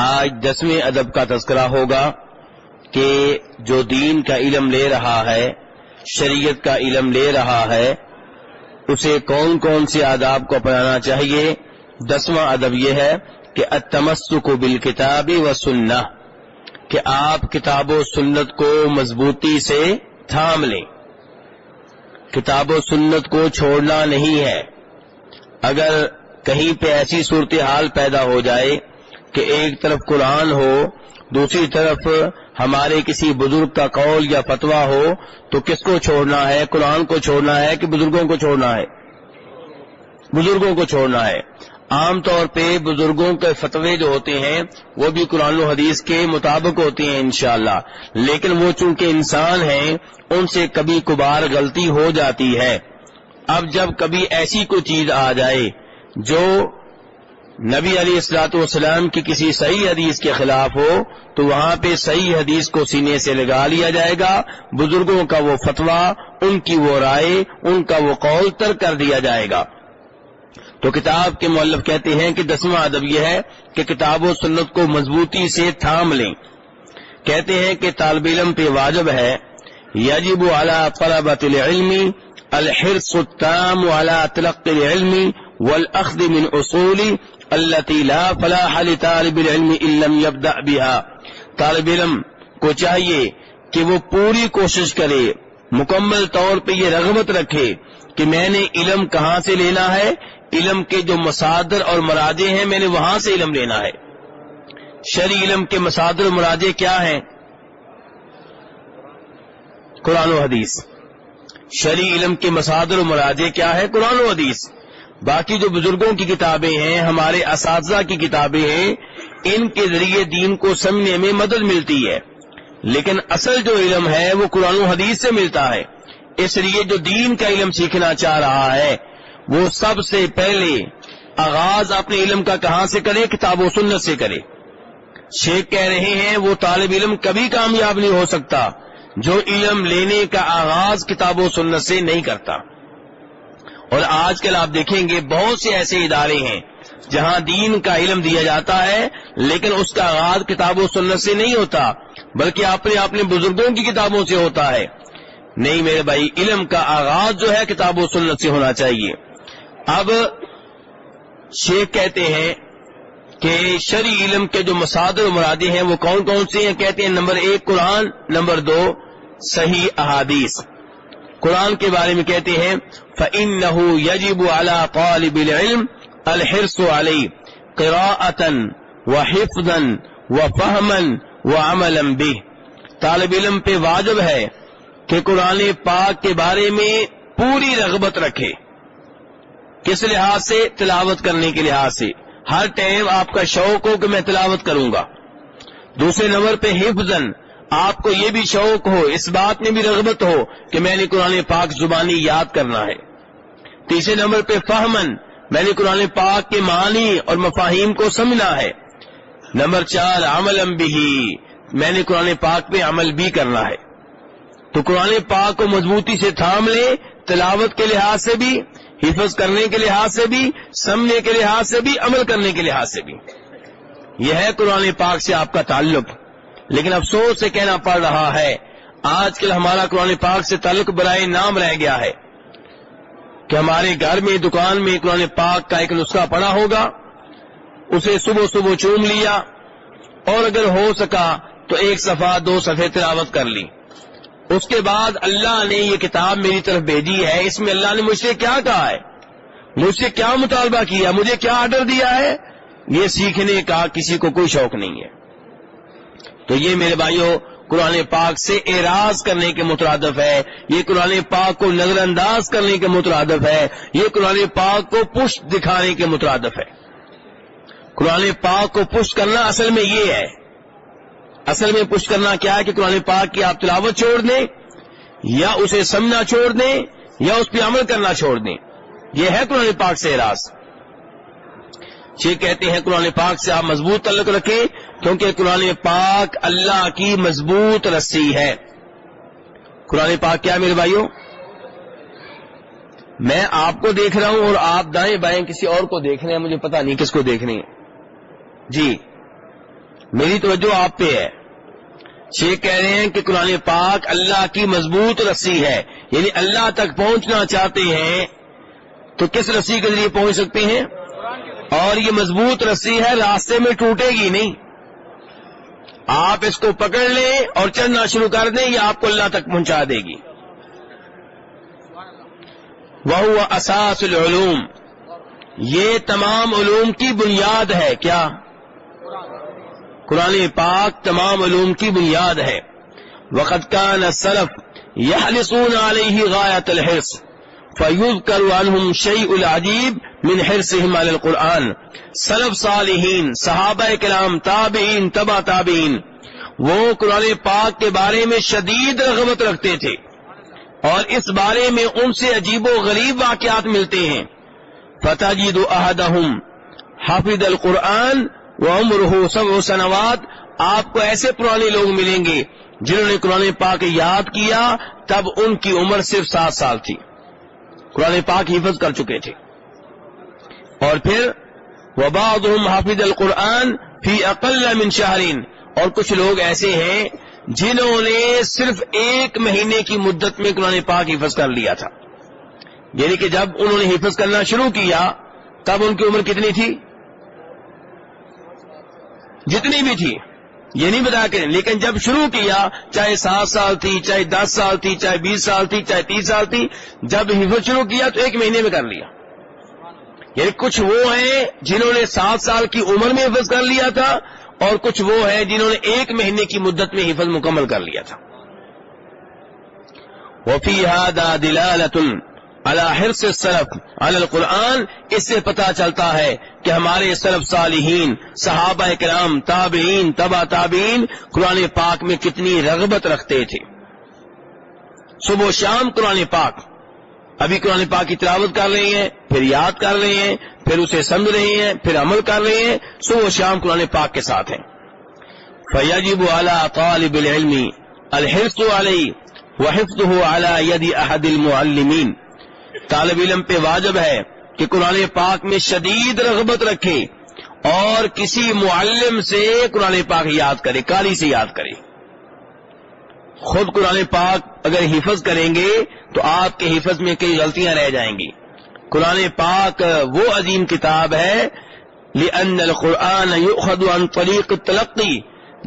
آج 10ویں ادب کا تذکرہ ہوگا کہ جو دین کا علم لے رہا ہے، شریعت کا علم لے رہا ہے، اسے کون کون سے آداب کو اپنانا چاہیے۔ 10واں ادب یہ ہے کہ التمسک بالکتاب و سنہ، کہ آپ کتاب و سنت کو مضبوطی سے تھام لیں، کتاب و سنت کو چھوڑنا نہیں ہے۔ اگر کہیں پہ ایسی صورتحال پیدا ہو جائے کہ ایک طرف قرآن ہو، دوسری طرف ہمارے کسی بزرگ کا قول یا فتویٰ ہو، تو کس کو چھوڑنا ہے؟ قرآن کو چھوڑنا ہے کہ بزرگوں کو چھوڑنا ہے؟ بزرگوں کو چھوڑنا ہے۔ عام طور پہ بزرگوں کے فتوے جو ہوتے ہیں وہ بھی قرآن و حدیث کے مطابق ہوتے ہیں انشاءاللہ، لیکن وہ چونکہ انسان ہیں ان سے کبھی کبھار غلطی ہو جاتی ہے۔ اب جب کبھی ایسی کوئی چیز آ جائے جو نبی علیہ الصلوۃ والسلام کی کسی صحیح حدیث کے خلاف ہو، تو وہاں پہ صحیح حدیث کو سینے سے لگا لیا جائے گا، بزرگوں کا وہ فتویٰ، ان کی وہ رائے، ان کا وہ قول ترک کر دیا جائے گا۔ تو کتاب کے مؤلف کہتے ہیں کہ 10واں ادب یہ ہے کہ کتاب و سنت کو مضبوطی سے تھام لیں۔ کہتے ہیں کہ طالب علم پہ واجب ہے، یجب علی طلبۃ العلم الحرص التام علی تلقی العلم والاخذ من اصول التي لا فلاح لطالب العلم ان لم يبدأ بها۔ طالب علم کو چاہیے کہ وہ پوری کوشش کرے، مکمل طور پہ یہ رغبت رکھے کہ میں نے علم کہاں سے لینا ہے، علم کے جو مصادر اور مراجع ہیں میں نے وہاں سے علم لینا ہے۔ شرعی علم کے مصادر و مراجع کیا ہیں؟ قرآن و حدیث۔ شرعی علم کے مصادر و مراجع کیا ہے؟ قرآن و حدیث۔ باقی جو بزرگوں کی کتابیں ہیں، ہمارے اساتذہ کی کتابیں ہیں، ان کے ذریعے دین کو سمجھنے میں مدد ملتی ہے، لیکن اصل جو علم ہے وہ قرآن و حدیث سے ملتا ہے۔ اس لیے جو دین کا علم سیکھنا چاہ رہا ہے وہ سب سے پہلے آغاز اپنے علم کا کہاں سے کرے؟ کتاب و سنت سے کرے۔ شیخ کہہ رہے ہیں وہ طالب علم کبھی کامیاب نہیں ہو سکتا جو علم لینے کا آغاز کتاب و سنت سے نہیں کرتا۔ اور آج کل آپ دیکھیں گے بہت سے ایسے ادارے ہیں جہاں دین کا علم دیا جاتا ہے لیکن اس کا آغاز کتاب و سنت سے نہیں ہوتا بلکہ اپنے بزرگوں کی کتابوں سے ہوتا ہے۔ نہیں میرے بھائی، علم کا آغاز جو ہے کتاب و سنت سے ہونا چاہیے۔ اب شیخ کہتے ہیں کہ شرعی علم کے جو مصادر و مرادی ہیں وہ کون کون سے ہیں؟ کہتے ہیں نمبر 1 قرآن، نمبر 2 صحیح احادیث۔ قرآن کے بارے میں کہتے ہیں فَإِنَّهُ يَجِبُ عَلَى طَالِبِ الْعِلْمِ الْحِرْصُ عَلَيْهِ قِرَاءَةً وَحِفْظًا وَفَهْمًا وَعَمَلًا بِهِ۔ طالب علم پہ واجب ہے کہ قرآن پاک کے بارے میں پوری رغبت رکھے۔ کس لحاظ سے؟ تلاوت کرنے کے لحاظ سے، ہر ٹائم آپ کا شوق ہو کہ میں تلاوت کروں گا۔ دوسرے نمبر پہ حفظاً، آپ کو یہ بھی شوق ہو، اس بات میں بھی رغبت ہو کہ میں نے قرآن پاک زبانی یاد کرنا ہے۔ تیسرے نمبر پہ فہماً، میں نے قرآن پاک کے معنی اور مفاہیم کو سمجھنا ہے۔ نمبر 4 عملاً بہ، میں نے قرآن پاک پہ عمل بھی کرنا ہے۔ تو قرآن پاک کو مضبوطی سے تھام لے، تلاوت کے لحاظ سے بھی، حفظ کرنے کے لحاظ سے بھی، سمجھنے کے لحاظ سے بھی، عمل کرنے کے لحاظ سے بھی۔ یہ ہے قرآن پاک سے آپ کا تعلق۔ لیکن افسوس سے کہنا پڑ رہا ہے آج کل ہمارا قرآن پاک سے تعلق برائے نام رہ گیا ہے کہ ہمارے گھر میں، دکان میں قرآن پاک کا ایک نسخہ پڑا ہوگا، اسے صبح صبح چوم لیا اور اگر ہو سکا تو 1 صفحہ 2 صفحے تلاوت کر لی۔ اس کے بعد اللہ نے یہ کتاب میری طرف بھیجی ہے، اس میں اللہ نے مجھ سے کیا کہا ہے، مجھ سے کیا مطالبہ کیا، مجھے کیا آرڈر دیا ہے، یہ سیکھنے کا کسی کو کوئی شوق نہیں ہے۔ تو یہ میرے بھائیوں قرآن پاک سے اعراض کرنے کے مترادف ہے، یہ قرآن پاک کو نظر انداز کرنے کے مترادف ہے، یہ قرآن پاک کو پشت دکھانے کے مترادف ہے۔ قرآن پاک کو پشت کرنا اصل میں یہ ہے، اصل میں پشت کرنا کیا ہے کہ قرآن پاک کی آپ تلاوت چھوڑ دیں یا اسے سمجھنا چھوڑ دیں یا اس پہ عمل کرنا چھوڑ دیں، یہ ہے قرآن پاک سے اعراض۔ یہ کہتے ہیں قرآن پاک سے آپ مضبوط تعلق رکھیں کیونکہ قرآن پاک اللہ کی مضبوط رسی ہے۔ قرآن پاک کیا میرے بھائیوں؟ میں آپ کو دیکھ رہا ہوں اور آپ دائیں بائیں کسی اور کو دیکھ رہے ہیں، مجھے پتہ نہیں کس کو دیکھ رہے ہیں۔ جی میری توجہ آپ پہ ہے. شیخ کہہ رہے ہیں کہ قرآن پاک اللہ کی مضبوط رسی ہے، یعنی اللہ تک پہنچنا چاہتے ہیں تو کس رسی کے ذریعے پہنچ سکتے ہیں؟ اور یہ مضبوط رسی ہے، راستے میں ٹوٹے گی نہیں. آپ اس کو پکڑ لیں اور چلنا شروع کر دیں، یہ آپ کو اللہ تک پہنچا دے گی. وَهُوَ أَسَاسُ الْعُلُومِ، یہ تمام علوم کی بنیاد ہے. کیا؟ قرآن پاک تمام علوم کی بنیاد ہے. وَقَدْ كَانَ السَّلَفُ يَحْرِصُونَ عَلَيْهِ غَايَةَ الْحِرْصِ فَيُذْكَرُ عَنْهُمْ شَيْءُ الْعَجِيبُ مِنْ حِرْصِهِمْ عَلَى الْقُرْآنِ. سلف صالحین، صحابہ کرام، تابعین، تبع تابعین، وہ قرآن پاک کے بارے میں شدید رغبت رکھتے تھے اور اس بارے میں ان سے عجیب و غریب واقعات ملتے ہیں. فَتَجِدُ أَحَدَهُمْ حَفِظَ الْقُرْآنَ وَعُمْرُهُ 7 سنوات. آپ کو ایسے پرانے لوگ ملیں گے جنہوں نے قرآن پاک یاد کیا تب ان کی عمر صرف 7 سال تھی، قرآن پاک حفظ کر چکے تھے. اور پھر وَبَعْضُهُمْ حَفِظَ الْقُرْآنَ فِي أَقَلَّ مِنْ شَهْرٍ، اور کچھ لوگ ایسے ہیں جنہوں نے صرف 1 مہینے کی مدت میں قرآن پاک حفظ کر لیا تھا. یعنی کہ جب انہوں نے حفظ کرنا شروع کیا تب ان کی عمر کتنی تھی؟ جتنی بھی تھی یہ نہیں بتا کریں، لیکن جب شروع کیا چاہے 7 سال تھی، چاہے 10 سال تھی، چاہے 20 سال تھی، چاہے 30 سال تھی، جب حفظ شروع کیا تو 1 مہینے میں کر لیا. یعنی کچھ وہ ہیں جنہوں نے 7 سال کی عمر میں حفظ کر لیا تھا اور کچھ وہ ہیں جنہوں نے 1 مہینے کی مدت میں حفظ مکمل کر لیا تھا. وفی هذا دلالۃ علی حرص السلف علی القرآن، اس سے پتہ چلتا ہے کہ ہمارے سلف صالحین، صحابہ کرام، تابعین، تبع تابعین قرآن پاک میں کتنی رغبت رکھتے تھے. صبح و شام قرآن پاک، ابھی قرآن پاک کی تلاوت کر رہے ہیں، پھر یاد کر رہے ہیں، پھر اسے سمجھ رہے ہیں، پھر عمل کر رہے ہیں، صبح و شام قرآن پاک کے ساتھ ہیں. فیجب علی طالب العلم الحرص علیہ وحفظه علی ید احد المعلمین، طالب علم پہ واجب ہے کہ قرآن پاک میں شدید رغبت رکھے اور کسی معلم سے قرآن پاک یاد کرے، قاری سے یاد کرے. خود قرآن پاک اگر حفظ کریں گے تو آپ کے حفظ میں کئی غلطیاں رہ جائیں گی. قرآن پاک وہ عظیم کتاب ہے لأن القرآن یؤخذ عن طریق التلقی،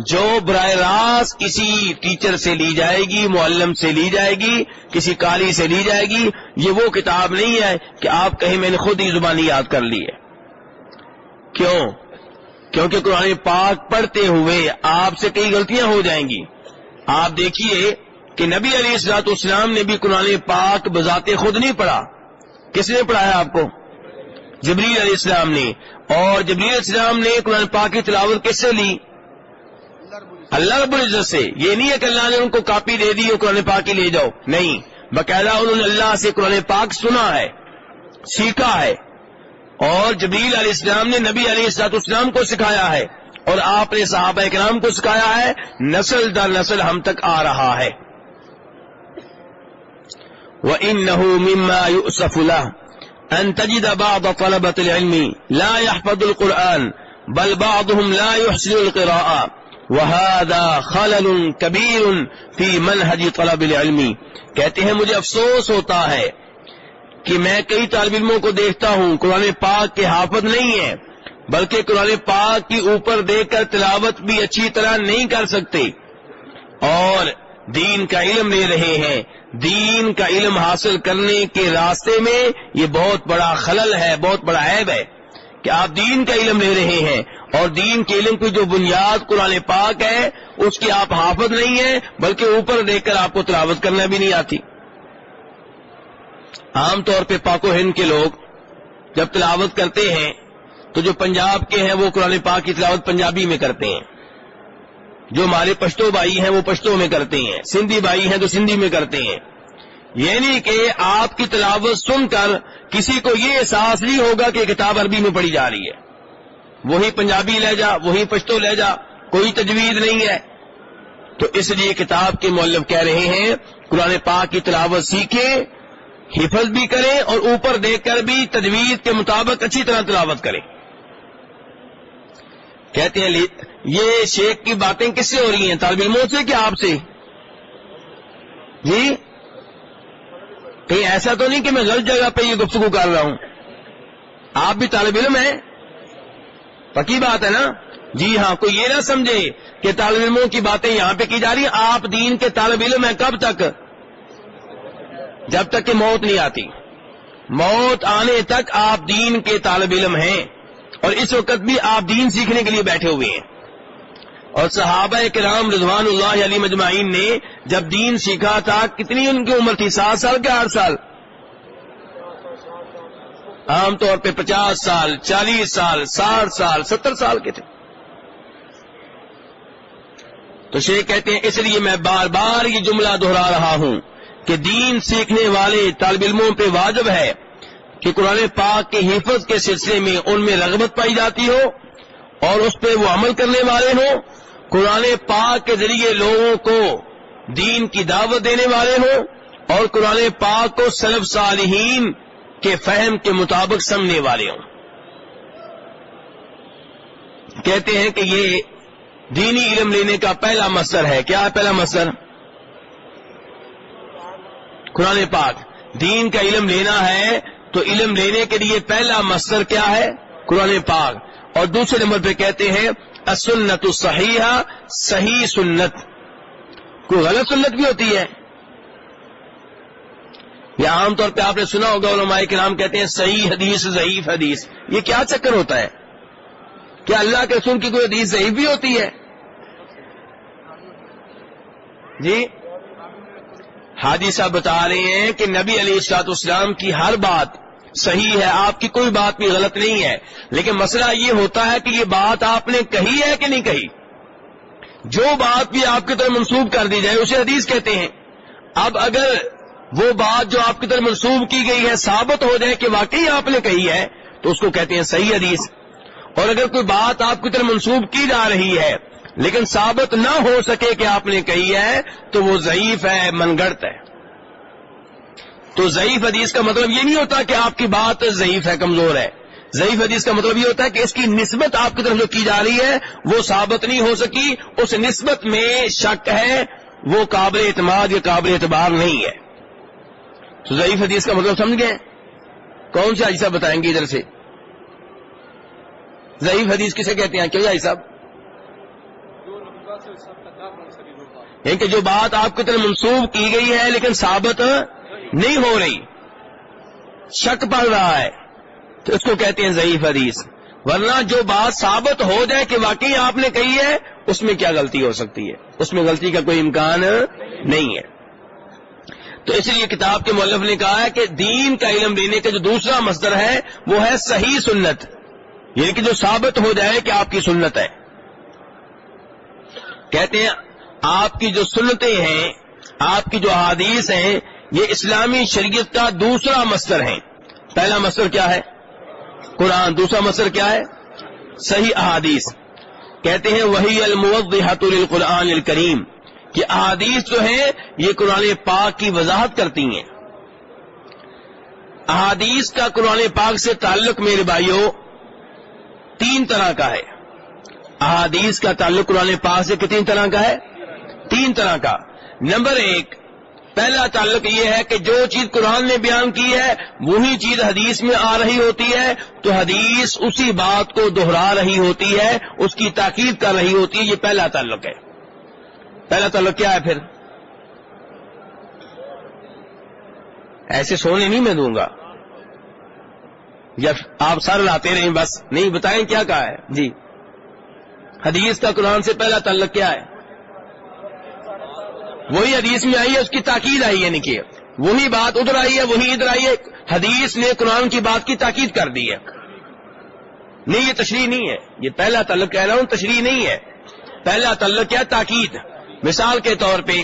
جو براہ راست کسی ٹیچر سے لی جائے گی، معلم سے لی جائے گی، کسی قاری سے لی جائے گی. یہ وہ کتاب نہیں ہے کہ آپ کہیں میں نے خود ہی زبانی یاد کر لی ہے. کیوں؟ کیونکہ قرآن پاک پڑھتے ہوئے آپ سے کئی غلطیاں ہو جائیں گی. آپ دیکھیے کہ نبی علیہ الصلوۃ والسلام نے بھی قرآن پاک بذات خود نہیں پڑھا. کس نے پڑھایا آپ کو؟ جبریل علیہ السلام نے. اور جبریل علیہ السلام نے قرآن پاک کی تلاوت کس سے لی؟ اللہ رب العزت سے. یہ نہیں ہے کہ اللہ نے ان کو کاپی دے دی اور قرآن پاک ہی لے جاؤ، نہیں، باقاعدہ انہوں نے اللہ سے قرآن پاک سنا ہے، سیکھا ہے، اور جبریل علیہ السلام نے نبی علیہ الصلوۃ والسلام کو سکھایا ہے اور آپ نے صحابہ کرام کو سکھایا ہے، نسل در نسل ہم تک آ رہا ہے. وَإِنَّهُ مِمَّا يُؤْسَفُ لَهُ أَن تَجِدَ بَعْضَ طَلَبَةِ الْعِلْمِ لَا يَحْفَظُ الْقُرْآنَ بَلْ بَعْضُهُمْ لَا يُحْسِنُ الْقِرَاءَةَ وَهَذَا خَلَلٌ كَبِيرٌ فِي مَنْهَجِ طَلَبِ الْعِلْمِ. کہتے ہیں مجھے افسوس ہوتا ہے کہ میں کئی طالب علموں کو دیکھتا ہوں قرآن پاک کے حافظ نہیں ہیں، بلکہ قرآن پاک کی اوپر دیکھ کر تلاوت بھی اچھی طرح نہیں کر سکتے اور دین کا علم لے رہے ہیں. دین کا علم حاصل کرنے کے راستے میں یہ بہت بڑا خلل ہے، بہت بڑا عیب ہے کہ آپ دین کا علم لے رہے ہیں اور دین کے علم کی جو بنیاد قرآن پاک ہے اس کی آپ حافظ نہیں ہیں، بلکہ اوپر دیکھ کر آپ کو تلاوت کرنا بھی نہیں آتی. عام طور پہ پاک و ہند کے لوگ جب تلاوت کرتے ہیں تو جو پنجاب کے ہیں وہ قرآن پاک کی تلاوت پنجابی میں کرتے ہیں، جو ہمارے پشتو بھائی ہیں وہ پشتو میں کرتے ہیں، سندھی بھائی ہیں تو سندھی میں کرتے ہیں. یعنی کہ آپ کی تلاوت سن کر کسی کو یہ احساس نہیں ہوگا کہ کتاب عربی میں پڑھی جا رہی ہے، وہی پنجابی لہجہ، وہی پشتو لہجہ، کوئی تجوید نہیں ہے. تو اس لیے کتاب کے مؤلف کہہ رہے ہیں قرآن پاک کی تلاوت سیکھیں، حفظ بھی کریں اور اوپر دیکھ کر بھی تجوید کے مطابق اچھی طرح تلاوت کریں. کہتے ہیں یہ شیخ کی باتیں کس سے ہو رہی ہیں؟ طالب علموں سے کہ آپ سے؟ جی کہیں ایسا تو نہیں کہ میں غلط جگہ پہ یہ گفتگو کر رہا ہوں؟ آپ بھی طالب علم ہیں، پکی بات ہے نا؟ جی ہاں، کوئی یہ نہ سمجھے کہ طالب علموں کی باتیں یہاں پہ کی جا رہی ہیں. آپ دین کے طالب علم ہیں کب تک؟ جب تک کہ موت نہیں آتی. موت آنے تک آپ دین کے طالب علم ہیں، اور اس وقت بھی آپ دین سیکھنے کے لیے بیٹھے ہوئے ہیں. اور صحابہ کرام رضوان اللہ علیہ مجمعین نے جب دین سیکھا تھا کتنی ان کی عمر تھی؟ 7 سال کے 8 سال؟ عام طور پہ 50 سال، 40 سال، 60 سال، 70 سال کے تھے. تو شیخ کہتے ہیں اس لیے میں بار بار یہ جملہ دہرا رہا ہوں کہ دین سیکھنے والے طالب علموں پہ واجب ہے کہ قرآن پاک کے حفظ کے سلسلے میں ان میں رغبت پائی جاتی ہو اور اس پہ وہ عمل کرنے والے ہوں. قرآن پاک کے ذریعے لوگوں کو دین کی دعوت دینے والے ہوں اور قرآن پاک کو سلف صالحین کے فہم کے مطابق سمجھنے والے ہوں. کہتے ہیں کہ یہ دینی علم لینے کا پہلا مصدر ہے. کیا ہے پہلا مصدر؟ قرآن پاک. دین کا علم لینا ہے تو علم لینے کے لیے پہلا مصدر کیا ہے؟ قرآن پاک. اور دوسرے نمبر پہ کہتے ہیں السنت الصحیحہ، صحیح سنت. کوئی غلط سنت بھی ہوتی ہے؟ یا عام طور پہ آپ نے سنا ہوگا علماء کرام کہتے ہیں صحیح حدیث، ضعیف حدیث. یہ کیا چکر ہوتا ہے؟ کیا اللہ کے رسول کی کوئی حدیث ضعیف بھی ہوتی ہے؟ جی حاجی صاحب بتا رہے ہیں کہ نبی علیہ الصلوۃ والسلام کی ہر بات صحیح ہے، آپ کی کوئی بات بھی غلط نہیں ہے. لیکن مسئلہ یہ ہوتا ہے کہ یہ بات آپ نے کہی ہے کہ نہیں کہی. جو بات بھی آپ کی طرف منسوب کر دی جائے اسے حدیث کہتے ہیں. اب اگر وہ بات جو آپ کی طرف منسوب کی گئی ہے ثابت ہو جائے کہ واقعی آپ نے کہی ہے تو اس کو کہتے ہیں صحیح حدیث. اور اگر کوئی بات آپ کی طرف منسوب کی جا رہی ہے لیکن ثابت نہ ہو سکے کہ آپ نے کہی ہے تو وہ ضعیف ہے، من گھڑت ہے. تو ضعیف حدیث کا مطلب یہ نہیں ہوتا کہ آپ کی بات ضعیف ہے، کمزور ہے. ضعیف حدیث کا مطلب یہ ہوتا ہے کہ اس کی نسبت آپ کی طرف جو کی جا رہی ہے وہ ثابت نہیں ہو سکی، اس نسبت میں شک ہے، وہ قابل اعتماد یا قابل اعتبار نہیں ہے. تو ضعیف حدیث کا مطلب سمجھ گئے؟ کون سے حاجی صاحب بتائیں گے ادھر سے؟ ضعیف حدیث کسے کہتے ہیں؟ کیوں حاجی صاحب؟ کہ جو بات آپ کی طرف منسوب کی گئی ہے لیکن ثابت نہیں ہو رہی، شک پڑ رہا ہے، تو اس کو کہتے ہیں ضعیف حدیث. ورنہ جو بات ثابت ہو جائے کہ واقعی آپ نے کہی ہے اس میں کیا غلطی ہو سکتی ہے؟ اس میں غلطی کا کوئی امکان نہیں ہے. تو اس لیے کتاب کے مؤلف نے کہا ہے کہ دین کا علم لینے کا جو دوسرا مصدر ہے وہ ہے صحیح سنت، یعنی کہ جو ثابت ہو جائے کہ آپ کی سنت ہے. کہتے ہیں آپ کی جو سنتیں ہیں، آپ کی جو احادیث ہیں، یہ اسلامی شریعت کا دوسرا مصدر ہیں. پہلا مصدر کیا ہے؟ قرآن. دوسرا مصدر کیا ہے؟ صحیح احادیث. کہتے ہیں وہی الموضحۃ للقرآن الکریم، کہ احادیث جو ہیں یہ قرآن پاک کی وضاحت کرتی ہیں. احادیث کا قرآن پاک سے تعلق میرے بھائیوں 3 طرح کا ہے. احادیث کا تعلق قرآن پاک سے کتنی طرح کا ہے؟ 3 طرح کا. نمبر 1، پہلا تعلق یہ ہے کہ جو چیز قرآن نے بیان کی ہے وہی چیز حدیث میں آ رہی ہوتی ہے، تو حدیث اسی بات کو دہرا رہی ہوتی ہے، اس کی تاکید کر رہی ہوتی ہے. یہ پہلا تعلق ہے. پہلا تعلق کیا ہے پھر؟ ایسے سونے نہیں میں دوں گا یا آپ سر لاتے رہیں بس، نہیں بتائیں کیا کہا ہے. جی حدیث کا قرآن سے پہلا تعلق کیا ہے؟ وہی حدیث میں آئی ہے، اس کی تاکید آئی ہے، یعنی کہ وہی بات ادھر آئی ہے وہی ادھر آئی ہے. حدیث نے قرآن کی بات کی تاکید کر دی ہے. نہیں یہ تشریح نہیں ہے، یہ پہلا تعلق کہہ رہا ہوں، تشریح نہیں ہے. پہلا تعلق کیا؟ تاکید. مثال کے طور پہ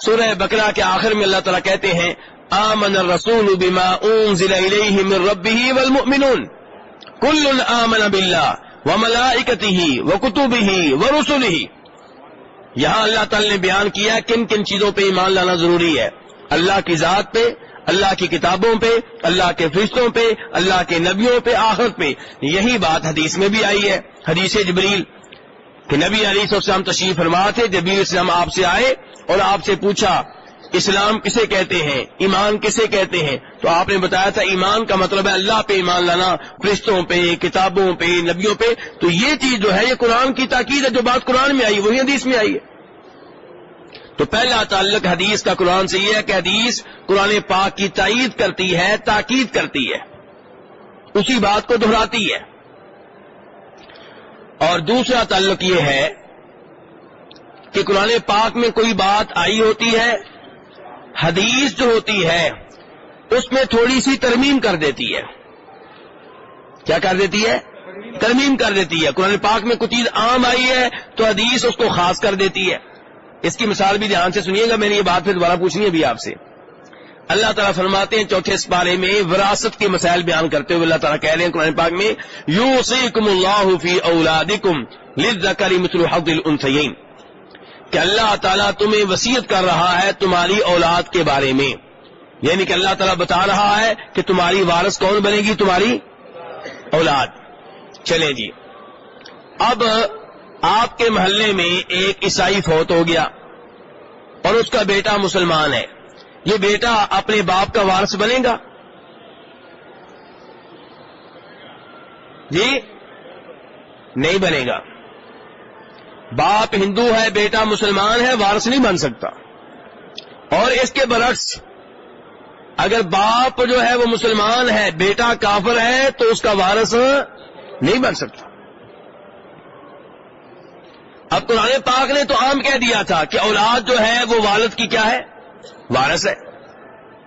سورہ بقرہ کے آخر میں اللہ تعالیٰ کہتے ہیں آمن الرسول بما انزل الیہ من ربہ والمؤمنون کل آمن باللہ وملائکتہ وکتبہ ورسلہ. یہاں اللہ تعالیٰ نے بیان کیا کن کن چیزوں پہ ایمان لانا ضروری ہے. اللہ کی ذات پہ، اللہ کی کتابوں پہ، اللہ کے فرشتوں پہ، اللہ کے نبیوں پہ، آخرت پہ. یہی بات حدیث میں بھی آئی ہے. حدیث جبریل کہ نبی علیہ السلام تشریف فرما تھے، جبریل السلام آپ سے آئے اور آپ سے پوچھا اسلام کسے کہتے ہیں، ایمان کسے کہتے ہیں؟ تو آپ نے بتایا تھا ایمان کا مطلب ہے اللہ پہ ایمان لانا، فرشتوں پہ، کتابوں پہ، نبیوں پہ. تو یہ چیز جو ہے یہ قرآن کی تاکید ہے، جو بات قرآن میں آئی وہی حدیث میں آئی ہے. تو پہلا تعلق حدیث کا قرآن سے یہ ہے کہ حدیث قرآن پاک کی تائید کرتی ہے، تاکید کرتی ہے، اسی بات کو دہراتی ہے. اور دوسرا تعلق یہ ہے کہ قرآن پاک میں کوئی بات آئی ہوتی ہے، حدیث جو ہوتی ہے اس میں تھوڑی سی ترمیم کر دیتی ہے. کیا کر دیتی ہے؟ ترمیم کر دیتی ہے. قرآن پاک میں کچھ چیز عام آئی ہے تو حدیث اس کو خاص کر دیتی ہے. اس کی مثال بھی دھیان سے سنیے گا، میں نے یہ بات پھر دوبارہ پوچھنی ہے بھی آپ سے. اللہ تعالیٰ فرماتے ہیں چوتھے سپارے میں وراثت کے مسائل بیان کرتے ہوئے اللہ تعالیٰ کہہ رہے ہیں قرآن پاک میں یوصیکم اللہ فی اولادکم للذکر مثل حظ الانثیین، کہ اللہ تعالیٰ تمہیں وصیت کر رہا ہے تمہاری اولاد کے بارے میں. یعنی کہ اللہ تعالیٰ بتا رہا ہے کہ تمہاری وارث کون بنے گی؟ تمہاری اولاد. چلیں جی، اب آپ کے محلے میں ایک عیسائی فوت ہو گیا اور اس کا بیٹا مسلمان ہے. یہ بیٹا اپنے باپ کا وارث بنے گا؟ جی نہیں بنے گا. باپ ہندو ہے، بیٹا مسلمان ہے، وارث نہیں بن سکتا. اور اس کے برعکس اگر باپ جو ہے وہ مسلمان ہے، بیٹا کافر ہے، تو اس کا وارث نہیں بن سکتا. اب قرآن پاک نے تو عام کہہ دیا تھا کہ اولاد جو ہے وہ والد کی کیا ہے؟ وارث ہے.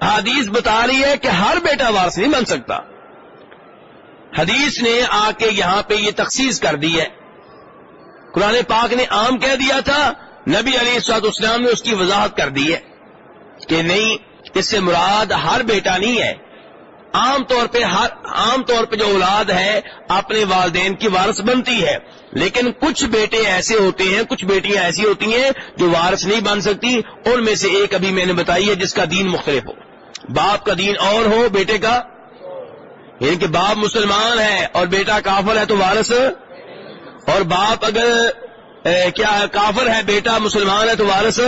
حدیث بتا رہی ہے کہ ہر بیٹا وارث نہیں بن سکتا. حدیث نے آ کے یہاں پہ یہ تخصیص کر دی ہے. قرآن پاک نے عام کہہ دیا تھا، نبی علیہ السلام نے اس کی وضاحت کر دی ہے کہ نہیں، اس سے مراد ہر بیٹا نہیں ہے. عام طور پہ جو اولاد ہے اپنے والدین کی وارث بنتی ہے، لیکن کچھ بیٹے ایسے ہوتے ہیں، کچھ بیٹیاں ایسی ہوتی ہیں جو وارث نہیں بن سکتی. ان میں سے ایک ابھی میں نے بتائی ہے جس کا دین مختلف ہو. باپ کا دین اور ہو، بیٹے کا، یعنی کہ باپ مسلمان ہے اور بیٹا کافر ہے تو وارث، اور باپ اگر کافر ہے، بیٹا مسلمان ہے تو وارث.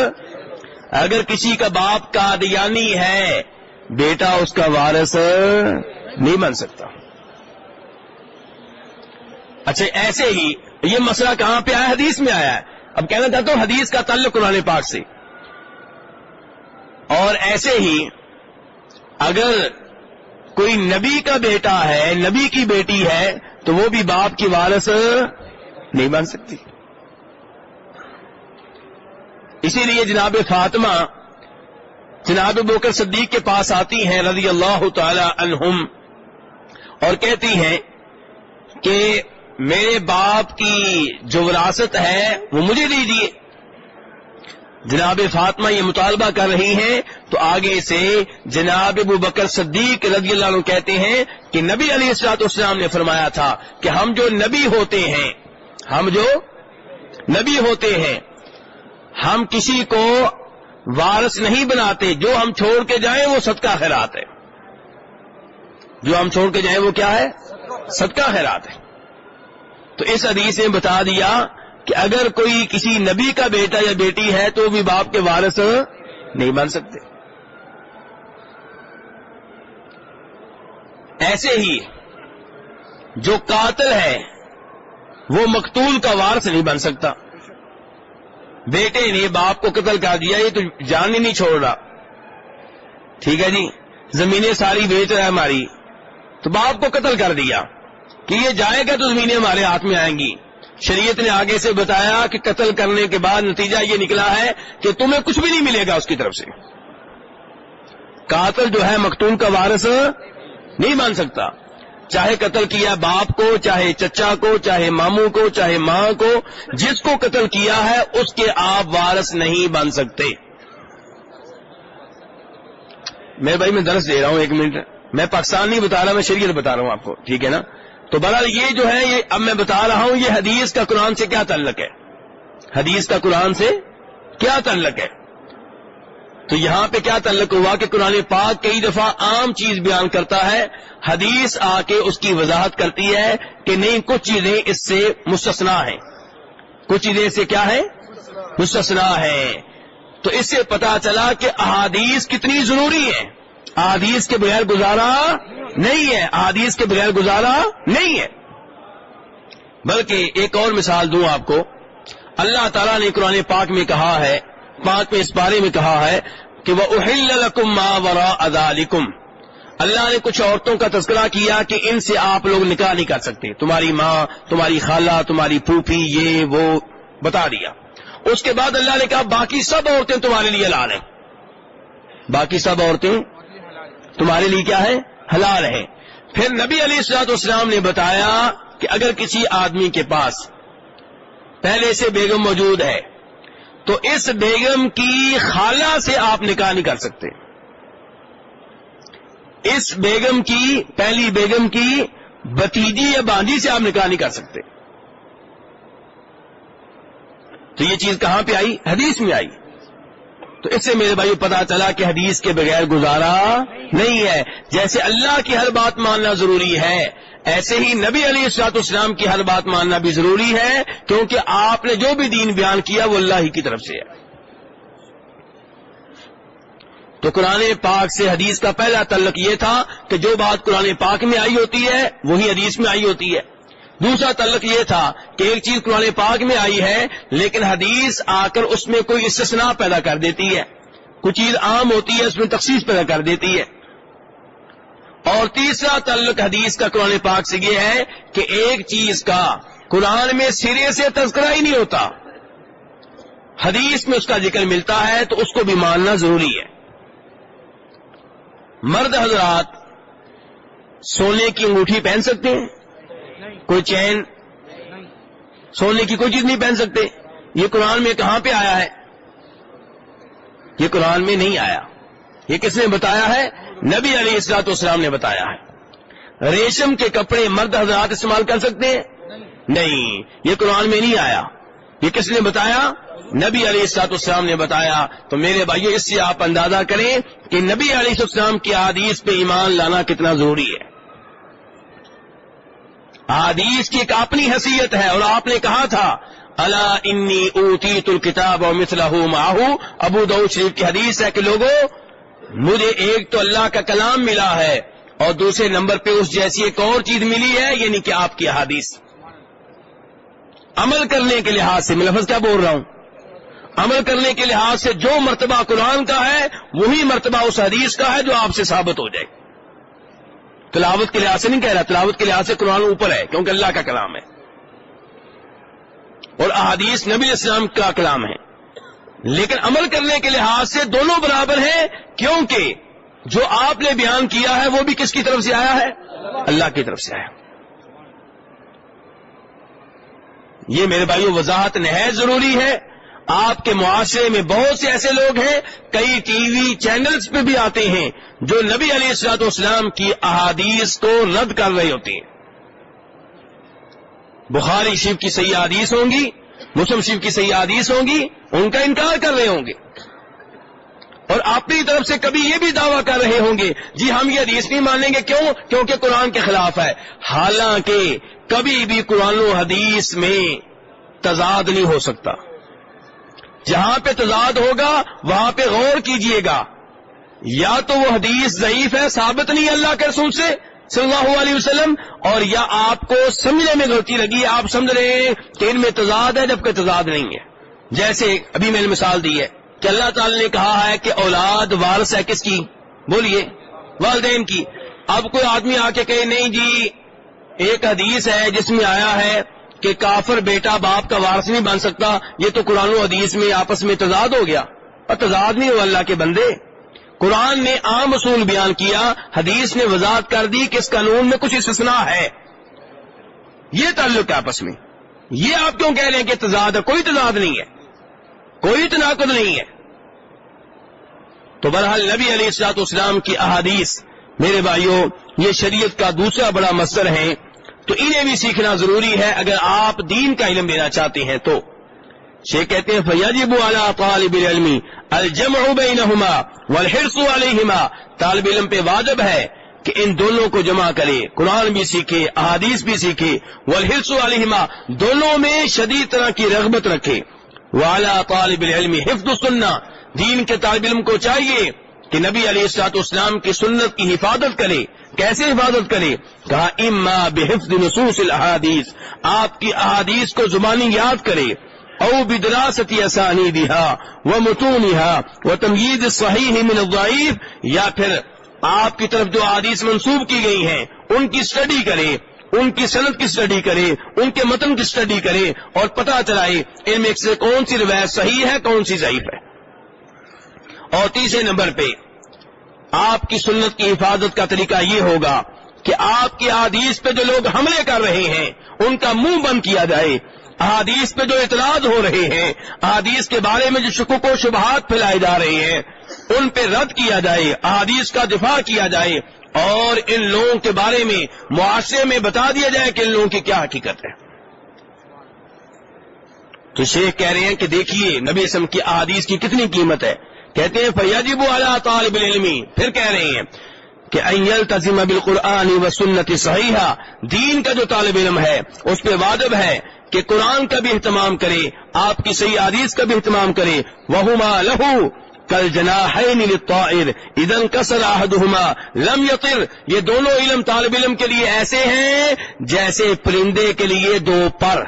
اگر کسی کا باپ قادیانی ہے، بیٹا اس کا وارث نہیں بن سکتا. اچھا، ایسے ہی یہ مسئلہ کہاں پہ آیا؟ حدیث میں آیا ہے. اب کہنا چاہتا ہوں حدیث کا تعلق قرآن پاک سے. اور ایسے ہی اگر کوئی نبی کا بیٹا ہے، نبی کی بیٹی ہے، تو وہ بھی باپ کی وارث نہیں بن سکتی. اسی لیے جناب فاطمہ جناب ابوبکر صدیق کے پاس آتی ہیں رضی اللہ تعالی عنہم اور کہتی ہیں کہ میرے باپ کی جو وراثت ہے وہ مجھے دیجیے. جناب فاطمہ یہ مطالبہ کر رہی ہیں تو آگے سے جناب ابوبکر صدیق رضی اللہ عنہ کہتے ہیں کہ نبی علیہ السلام نے فرمایا تھا کہ ہم جو نبی ہوتے ہیں ہم کسی کو وارث نہیں بناتے. جو ہم چھوڑ کے جائیں وہ صدقہ خیرات ہے. جو ہم چھوڑ کے جائیں وہ کیا ہے؟ صدقہ خیرات ہے. تو اس حدیث نے بتا دیا کہ اگر کوئی کسی نبی کا بیٹا یا بیٹی ہے تو وہ بھی باپ کے وارث نہیں بن سکتے. ایسے ہی جو قاتل ہے وہ مقتول کا وارث نہیں بن سکتا. بیٹے نے باپ کو قتل کر دیا، یہ تو جان ہی نہیں چھوڑ رہا، ٹھیک ہے جی، زمینیں ساری بیچ رہا ہے ہماری، تو باپ کو قتل کر دیا کہ یہ جائے گا تو زمینیں ہمارے ہاتھ میں آئیں گی. شریعت نے آگے سے بتایا کہ قتل کرنے کے بعد نتیجہ یہ نکلا ہے کہ تمہیں کچھ بھی نہیں ملے گا اس کی طرف سے. قاتل جو ہے مقتول کا وارث نہیں بن سکتا. چاہے قتل کیا باپ کو، چاہے چچا کو، چاہے ماموں کو، چاہے ماں کو، جس کو قتل کیا ہے اس کے آپ وارث نہیں بن سکتے. میں بھائی میں درس دے رہا ہوں، ایک منٹ، میں پاکستان نہیں بتا رہا، میں شریعت بتا رہا ہوں آپ کو، ٹھیک ہے نا. تو بہرحال یہ جو ہے یہ اب میں بتا رہا ہوں یہ حدیث کا قرآن سے کیا تعلق ہے، حدیث کا قرآن سے کیا تعلق ہے. تو یہاں پہ کیا تعلق ہوا کہ قرآن پاک کئی دفعہ عام چیز بیان کرتا ہے، حدیث آ کے اس کی وضاحت کرتی ہے کہ نہیں کچھ چیزیں اس سے مستثنا ہیں. کچھ چیزیں سے کیا ہے؟ مستثنا ہے. تو اس سے پتا چلا کہ احادیث کتنی ضروری ہے. احادیث کے بغیر گزارا نہیں ہے، احادیث کے بغیر گزارا نہیں ہے. بلکہ ایک اور مثال دوں آپ کو. اللہ تعالیٰ نے قرآن پاک میں کہا ہے، پاک میں اس بارے میں کہا ہے کہ وَأُحِلَّ لَكُم مَّا وَرَاءَ ذَلِكُمْ. اللہ نے کچھ عورتوں کا تذکرہ کیا کہ ان سے آپ لوگ نکاح نہیں کر سکتے. تمہاری ماں، تمہاری خالہ، تمہاری پھوپھی، یہ وہ بتا دیا. اس کے بعد اللہ نے کہا باقی سب عورتیں تمہارے لیے حلال ہیں. باقی سب عورتیں تمہارے لیے کیا ہے؟ حلال ہیں. پھر نبی علیہ الصلوۃ والسلام نے بتایا کہ اگر کسی آدمی کے پاس پہلے سے بیگم موجود ہے تو اس بیگم کی خالہ سے آپ نکاح نہیں کر سکتے. اس بیگم کی، پہلی بیگم کی بھتیجی یا بانجی سے آپ نکاح نہیں کر سکتے. تو یہ چیز کہاں پہ آئی؟ حدیث میں آئی. تو اس سے میرے بھائیو پتا چلا کہ حدیث کے بغیر گزارا نہیں ہے. جیسے اللہ کی ہر بات ماننا ضروری ہے، ایسے ہی نبی علیہ الصلوۃ والسلام کی ہر بات ماننا بھی ضروری ہے، کیونکہ آپ نے جو بھی دین بیان کیا وہ اللہ ہی کی طرف سے ہے. تو قرآن پاک سے حدیث کا پہلا تعلق یہ تھا کہ جو بات قرآن پاک میں آئی ہوتی ہے وہی حدیث میں آئی ہوتی ہے. دوسرا تعلق یہ تھا کہ ایک چیز قرآن پاک میں آئی ہے لیکن حدیث آ کر اس میں کوئی استثناء پیدا کر دیتی ہے، کوئی چیز عام ہوتی ہے اس میں تخصیص پیدا کر دیتی ہے. اور تیسرا تعلق حدیث کا قرآن پاک سے یہ ہے کہ ایک چیز کا قرآن میں سرے سے تذکرہ ہی نہیں ہوتا، حدیث میں اس کا ذکر ملتا ہے تو اس کو بھی ماننا ضروری ہے. مرد حضرات سونے کی انگوٹھی پہن سکتے ہیں؟ کوئی چین، سونے کی کوئی چیز نہیں پہن سکتے. یہ قرآن میں کہاں پہ آیا ہے؟ یہ قرآن میں نہیں آیا. یہ کس نے بتایا ہے؟ نبی علیہ الصلوۃ والسلام نے بتایا ہے. ریشم کے کپڑے مرد حضرات استعمال کر سکتے ہیں؟ نہیں، یہ قرآن میں نہیں آیا. یہ کس نے بتایا؟ نبی علیہ الصلوۃ والسلام نے بتایا. تو میرے بھائیو اس سے آپ اندازہ کریں کہ نبی علیہ السلام کی احادیث پہ ایمان لانا کتنا ضروری ہے. احادیث کی ایک اپنی حیثیت ہے، اور آپ نے کہا تھا الا انی اوتیت الکتاب ومثلہ معہ. ابو داؤد شریف کی حدیث ہے کہ لوگوں مجھے ایک تو اللہ کا کلام ملا ہے اور دوسرے نمبر پہ اس جیسی ایک اور چیز ملی ہے، یعنی کہ آپ کی احادیث. عمل کرنے کے لحاظ سے، میں لفظ کیا بول رہا ہوں، عمل کرنے کے لحاظ سے جو مرتبہ قرآن کا ہے وہی مرتبہ اس حدیث کا ہے جو آپ سے ثابت ہو جائے. تلاوت کے لحاظ سے نہیں کہہ رہا، تلاوت کے لحاظ سے قرآن اوپر ہے کیونکہ اللہ کا کلام ہے اور احادیث نبی علیہ السلام کا کلام ہے. لیکن عمل کرنے کے لحاظ سے دونوں برابر ہیں، کیونکہ جو آپ نے بیان کیا ہے وہ بھی کس کی طرف سے آیا ہے؟ اللہ کی طرف سے آیا. یہ میرے بھائیو وضاحت نہایت ضروری ہے. آپ کے معاشرے میں بہت سے ایسے لوگ ہیں، کئی ٹی وی چینلز پہ بھی آتے ہیں جو نبی علیہ الصلوۃ والسلام کی احادیث کو رد کر رہے ہوتے ہیں. بخاری شریف کی صحیح حدیث ہوں گی، مسلم شریف کی صحیح حدیث ہوں گی، ان کا انکار کر رہے ہوں گے اور اپنی طرف سے کبھی یہ بھی دعویٰ کر رہے ہوں گے جی ہم یہ حدیث نہیں مانیں گے. کیوں؟ کیونکہ قرآن کے خلاف ہے. حالانکہ کبھی بھی قرآن و حدیث میں تضاد نہیں ہو سکتا. جہاں پہ تضاد ہوگا وہاں پہ غور کیجئے گا، یا تو وہ حدیث ضعیف ہے، ثابت نہیں اللہ کے رسول سے صلی اللہ علیہ وسلم، اور یا آپ کو سمجھنے میں غلطی لگی، آپ سمجھ رہے ہیں کہ ان میں تضاد ہے جبکہ تضاد نہیں ہے. جیسے ابھی میں نے مثال دی ہے کہ اللہ تعالی نے کہا ہے کہ اولاد وارث ہے کس کی؟ بولیے، والدین کی. اب کوئی آدمی آ کے کہے نہیں جی ایک حدیث ہے جس میں آیا ہے کہ کافر بیٹا باپ کا وارث نہیں بن سکتا، یہ تو قرآن و حدیث میں آپس میں تضاد ہو گیا. اور تضاد نہیں ہو اللہ کے بندے، قرآن نے عام اصول بیان کیا، حدیث نے وضاحت کر دی کہ اس قانون میں کچھ استثناء ہے. یہ تعلق ہے آپس میں. یہ آپ کیوں کہہ رہے ہیں کہ تضاد ہے؟ کوئی تضاد نہیں ہے، کوئی تناقض نہیں ہے. تو بہرحال نبی علیہ الصلوۃ والسلام کی احادیث میرے بھائیوں یہ شریعت کا دوسرا بڑا مصدر ہے، تو انہیں بھی سیکھنا ضروری ہے اگر آپ دین کا علم لینا چاہتے ہیں. تو شیخ کہتے ہیں فَيَجِبُ عَلَىٰ طَالِبِ الْعِلْمِ الْجَمْعُ بَيْنَهُمَا وَالْحِرْصُ عَلَيْهِمَا. طالب علم پہ واجب ہے کہ ان دونوں کو جمع کرے، قرآن بھی سیکھے، احادیث بھی سیکھے، والحرص علیہما، دونوں میں شدید طرح کی رغبت رکھے، وعلی طالب العلم حفظ السنہ، دین کے طالب علم کو چاہیے کہ نبی علیہ الصلوۃ والسلام کی سنت کی حفاظت کرے۔ کیسے حفاظت کرے؟ کہا اما بحفظ نصوص الاحادیث، آپ کی احادیث کو زبانی یاد کرے، او بدراست اسانیدها ومتونها وتمييز الصحيح من الضعيف، یا پھر آپ کی طرف جو احادیث منسوب کی گئی ہیں ان کی اسٹڈی کرے، ان کی سند کی اسٹڈی کرے، ان کے متن کی اسٹڈی کرے اور پتہ چلائے ان میں سے کون سی روایت صحیح ہے کون سی ضعیف ہے۔ اور تیسرے نمبر پہ آپ کی سنت کی حفاظت کا طریقہ یہ ہوگا کہ آپ کی احادیث پہ جو لوگ حملے کر رہے ہیں ان کا منہ بند کیا جائے، احادیث پہ جو اعتراض ہو رہے ہیں، احادیث کے بارے میں جو شکوک و شبہات پھیلائے جا رہے ہیں ان پہ رد کیا جائے، احادیث کا دفاع کیا جائے، اور ان لوگوں کے بارے میں معاشرے میں بتا دیا جائے کہ ان لوگوں کی کیا حقیقت ہے۔ تو شیخ کہہ رہے ہیں کہ دیکھیے نبی اسلام کی احادیث کی کتنی قیمت ہے، کہتے ہیں فیجب علی طالب العلم، پھر کہہ رہے ہیں کہ ان یلتزم بالقرآن والسنۃ صحیحہ، دین کا جو طالب علم ہے اس پہ واجب ہے کہ قرآن کا بھی اہتمام کرے، آپ کی صحیح حدیث کا بھی اہتمام کرے، وہما لہو کالجناحین للطائر اذا انکسر احدہما لم یطر، یہ دونوں علم طالب علم کے لیے ایسے ہیں جیسے پرندے کے لیے دو پر،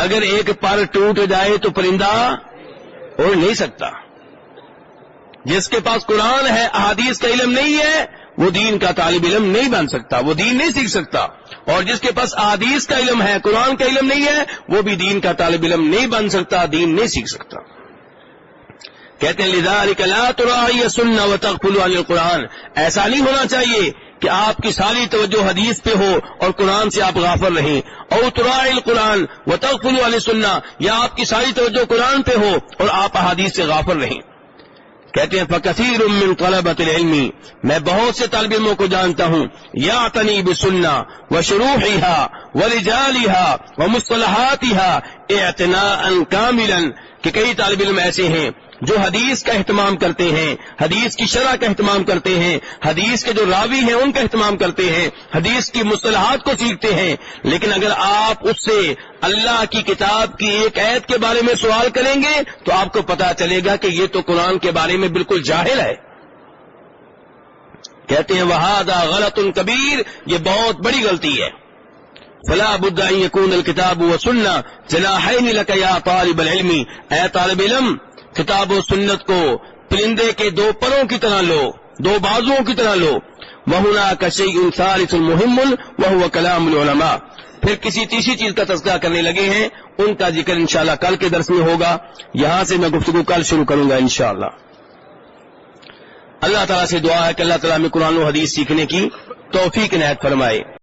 اگر ایک پر ٹوٹ جائے تو پرندہ اڑ نہیں سکتا۔ جس کے پاس قرآن ہے احادیث کا علم نہیں ہے وہ دین کا طالب علم نہیں بن سکتا، وہ دین نہیں سیکھ سکتا، اور جس کے پاس احادیث کا علم ہے قرآن کا علم نہیں ہے وہ بھی دین کا طالب علم نہیں بن سکتا، دین نہیں سیکھ سکتا۔ کہتے ہیں لذالک لا تراعی السنہ وتغفل عن القرآن، ایسا نہیں ہونا چاہیے کہ آپ کی ساری توجہ حدیث پہ ہو اور قرآن سے آپ غافل رہیں، او تراعی القرآن وتغفل عن السنہ، یا آپ کی ساری توجہ قرآن پہ ہو اور آپ احادیث سے غافل رہیں۔ کہتے ہیں فکثیر من طلبۃ العلم، میں بہت سے طالب علموں کو جانتا ہوں، یعتنی بالسنہ وشروحها ورجالها ومصطلحاتها اعتناء کاملا، کہ کئی طالب علم ایسے ہیں جو حدیث کا اہتمام کرتے ہیں، حدیث کی شرح کا اہتمام کرتے ہیں، حدیث کے جو راوی ہیں ان کا اہتمام کرتے ہیں، حدیث کی مصطلحات کو سیکھتے ہیں، لیکن اگر آپ اس سے اللہ کی کتاب کی ایک آیت کے بارے میں سوال کریں گے تو آپ کو پتا چلے گا کہ یہ تو قرآن کے بارے میں بالکل جاہل ہے۔ کہتے ہیں وہذا غلط کبیر، یہ بہت بڑی غلطی ہے۔ فلا بد ان يكون الكتاب والسنہ جناحین لک یا طالب العلم، اے طالب علم کتاب و سنت کو پرندے کے دو پروں کی طرح لو، دو بازوؤں کی طرح لو، وَهُنَاكَ شَيْءٌ ثَالِثٌ مُهِمٌّ وَهُوَ كَلَامُ الْعُلَمَاء، پھر کسی تیسری چیز کا تذکرہ کرنے لگے ہیں، ان کا ذکر انشاءاللہ کل کے درس میں ہوگا، یہاں سے میں گفتگو کل شروع کروں گا انشاءاللہ۔ اللہ تعالیٰ سے دعا ہے کہ اللہ تعالیٰ میں قرآن و حدیث سیکھنے کی توفیق عنایت فرمائے۔